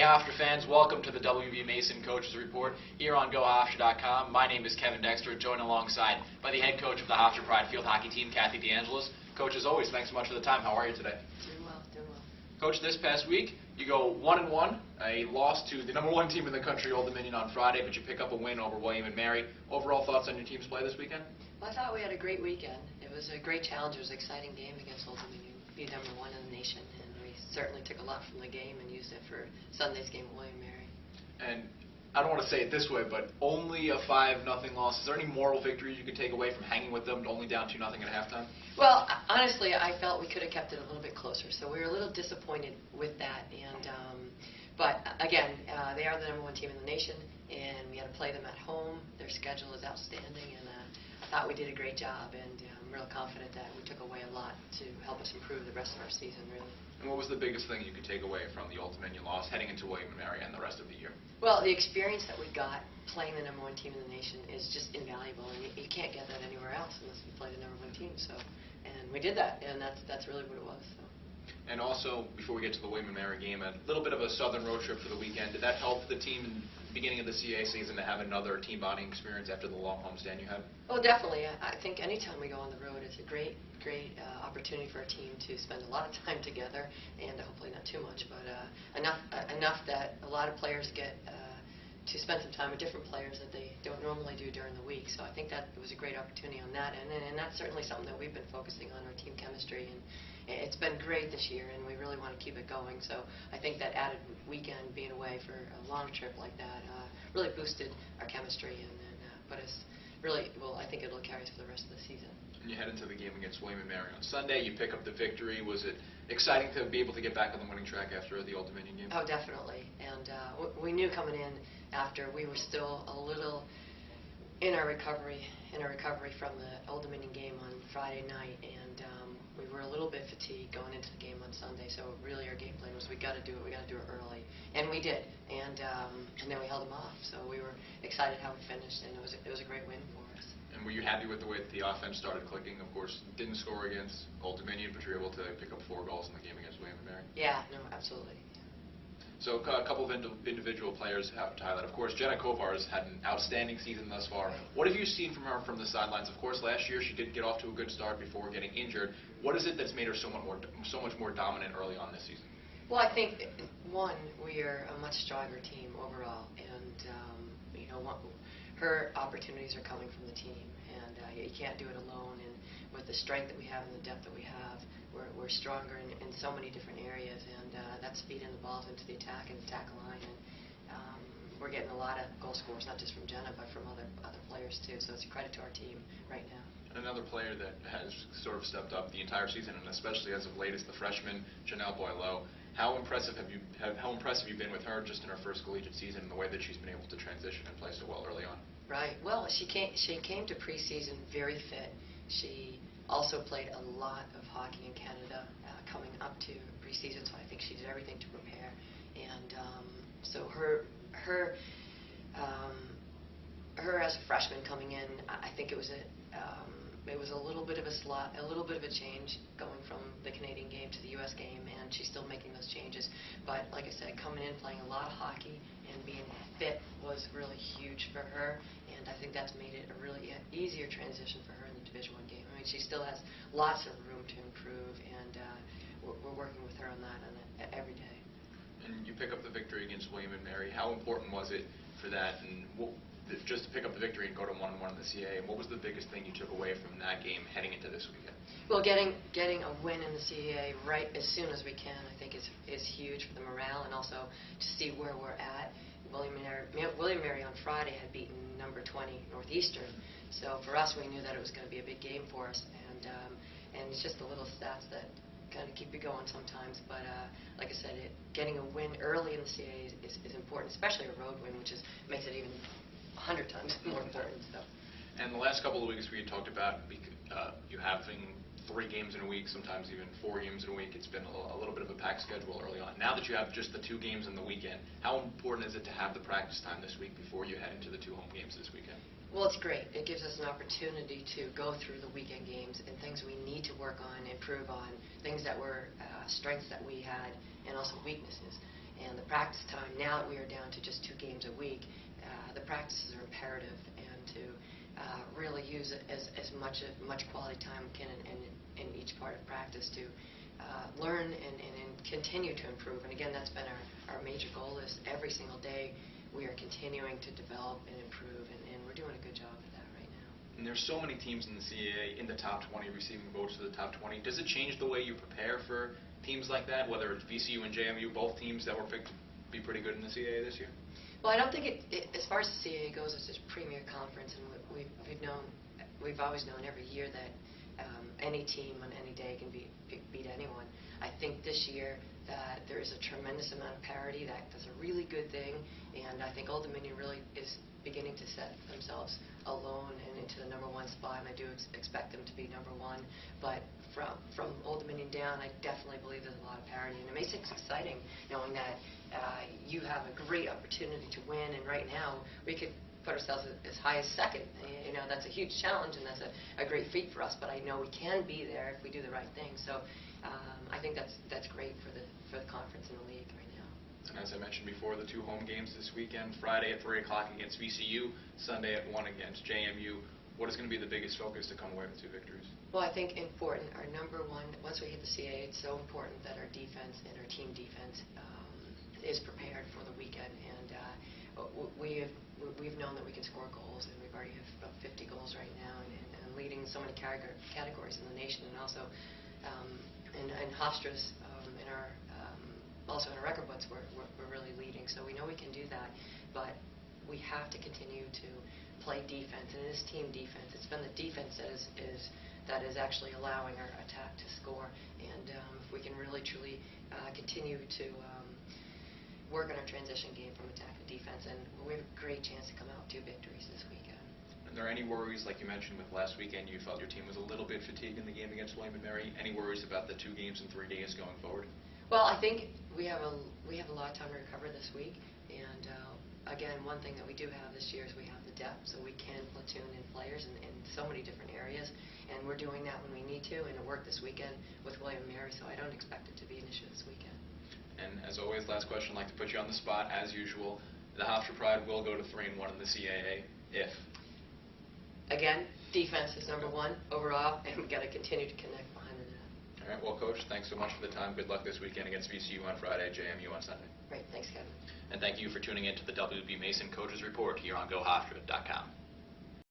Hey Hofstra fans, welcome to the W.B. Mason Coaches Report here on GoHofstra.com. My name is Kevin Dexter, joined alongside by the head coach of the Hofstra Pride Field Hockey Team, Angelis. Coach, as always, thanks so much for the time. How are you today? Doing well, doing well. Coach, this past week, you go 1-1, a loss to the number one team in the country, Old Dominion, on Friday, but you pick up a win over William & Mary. Overall thoughts on your team's play this weekend? Well, I thought we had a great weekend. It was a great challenge. It was an exciting game against Old Dominion, be number one in the nation, and we certainly took a lot from the game and used it for Sunday's game with William & Mary. And I don't want to say it this way, but only a 5-0 loss. Is there any moral victories you could take away from hanging with them, only down 2-0 at halftime? Well, honestly, I felt we could have kept it a little bit closer, so we were a little disappointed with that. But again, they are the number one team in the nation, and we had to play them at home. Their schedule is outstanding, and I thought we did a great job, and I'm real confident that we took away a lot to help us improve the rest of our season, really. And what was the biggest thing you could take away from the Old Dominion loss heading into William & Mary and the rest of the year? Well, the experience that we got playing the number one team in the nation is just invaluable, and you can't get that anywhere else unless you play the number one team. So, and we did that, and that's really what it was. So. And also, before we get to the William & Mary game, a little bit of a southern road trip for the weekend. Did that help the team in the beginning of the CAA season to have another team bonding experience after the long homestand you had? Oh, definitely. I think anytime we go on the road, it's a great opportunity for our team to spend a lot of time together, and hopefully not too much, but enough that a lot of players get to spend some time with different players that they don't normally do during the week. So I think that it was a great opportunity on that, and that's certainly something that we've been focusing on, our team chemistry, and it's been great this year, and we really want to keep it going. So I think that added weekend, being away for a long trip like that, really boosted our chemistry and put us really, well, I think it'll carry us for the rest of the season. And you head into the game against William & Mary on Sunday. You pick up the victory. Was it exciting to be able to get back on the winning track after the Old Dominion game? Oh, definitely. And we knew coming in after we were still a little in our recovery from the Old Dominion game on Friday night, and we were a little bit fatigued going into the game on Sunday. So really, our game plan was we got to do it. We got to do it early, and we did. And then we held them off. So we were excited how we finished, and it was a great win for us. And were you happy with the way that the offense started clicking? Of course, didn't score against Old Dominion, but you were able to pick up 4 goals in the game against William & Mary. Yeah, no, absolutely. So a couple of individual players have to highlight. Of course, Jenna Kovar has had an outstanding season thus far. What have you seen from her from the sidelines? Of course, last year she did get off to a good start before getting injured. What is it that's made her so much more dominant early on this season? Well, I think, one, we are a much stronger team overall, and her opportunities are coming from the team, and you can't do it alone. And with the strength that we have and the depth that we have, we're stronger in so many different areas, and that's feeding the balls into the attack and the tackle line. And we're getting a lot of goal scorers, not just from Jenna, but from other players too. So it's a credit to our team right now. Another player that has sort of stepped up the entire season, and especially as of late, is the freshman Janelle Boileau. How impressive have you been with her just in her first collegiate season, and the way that she's been able to transition and play so well early on? Right. Well, she came to preseason very fit. She also played a lot of hockey in Canada coming up to preseason, so I think she did everything to prepare. And so her as a freshman coming in, I think it was a little bit of a change going from the Canadian game to the U.S. game, and she's still making those changes. But like I said, coming in, playing a lot of hockey, and being fit was really huge for her, and I think that's made it a really easier transition for her in the Division I game. I mean, she still has lots of room to improve, and we're working with her on that every day. And you pick up the victory against William & Mary. How important was it for that, and just to pick up the victory and go to 1-1 in the CAA? And what was the biggest thing you took away from that game heading into this weekend? Well, getting a win in the CAA right as soon as we can, I think is huge for the morale, and also to see where we're at. William & Mary on Friday had beaten number 20 Northeastern, so for us we knew that it was going to be a big game for us, and it's just the little stats that kind of keep you going sometimes. But like I said, getting a win early in the CAA is important, especially a road win, which makes it even 100 times more important. So. And the last couple of weeks we talked about you having 3 games in a week, sometimes even 4 games in a week. It's been a little bit of a packed schedule early on. Now that you have just the 2 games in the weekend, how important is it to have the practice time this week before you head into the 2 home games this weekend? Well, it's great. It gives us an opportunity to go through the weekend games and things we need to work on, improve on, things that were strengths that we had, and also weaknesses. And the practice time, now that we are down to just 2 games a week, the practices are imperative, and to really use it as much quality time we can in each part of practice to learn and continue to improve. And again, that's been our major goal, is every single day we are continuing to develop and improve, and we're doing a good job of that right now. And there's so many teams in the CAA in the top 20 receiving votes for the top 20. Does it change the way you prepare for teams like that, whether it's VCU and JMU, both teams that were picked to be pretty good in the CAA this year? Well, I don't think as far as the CAA goes, it's a premier conference, and we've always known every year that any team on any day can beat anyone. I think this year that there is a tremendous amount of parity. That's a really good thing, and I think Old Dominion really is beginning to set themselves alone and into the number 1 spot, and I do expect them to be number 1. But from Old Dominion down, I definitely believe there's a lot of parity, and it makes it exciting knowing that you have a great opportunity to win, and right now we could put ourselves as high as second. You know, that's a huge challenge, and that's a great feat for us, but I know we can be there if we do the right thing. So I think that's great for the conference and the league right now. And as I mentioned before, the 2 home games this weekend, Friday at 3 o'clock against VCU, Sunday at 1 against JMU. What is going to be the biggest focus to come away with 2 victories? Well, I think important, our number 1, once we hit the CAA, it's so important that our defense and our team defense is prepared for the weekend. And we've known that we can score goals, and we've already have about 50 goals right now, and leading so many categories in the nation, and also in Hofstra's also in our record books we're really leading. So we know we can do that, but we have to continue to play defense, and it is team defense. It's been the defense that is actually allowing our attack to score, and if we can really truly continue to work on our transition game from attack to defense, and we have a great chance to come out with 2 victories this weekend. Are there any worries, like you mentioned with last weekend, you felt your team was a little bit fatigued in the game against William & Mary? Any worries about the 2 games in 3 days going forward? Well, I think we have a lot of time to recover this week, and again, one thing that we do have this year is we have the depth, so we can platoon in players in so many different areas, and we're doing that when we need to, and it worked this weekend with William & Mary, so I don't expect it to be an issue this weekend. And as always, last question, I'd like to put you on the spot as usual. The Hofstra Pride will go to 3-1 in the CAA if? Again, defense is number 1 overall, and we've got to continue to connect behind the net. All right, well, Coach, thanks so much for the time. Good luck this weekend against VCU on Friday, JMU on Sunday. Great, thanks, Kevin. And thank you for tuning in to the W.B. Mason Coaches Report here on GoHofstra.com.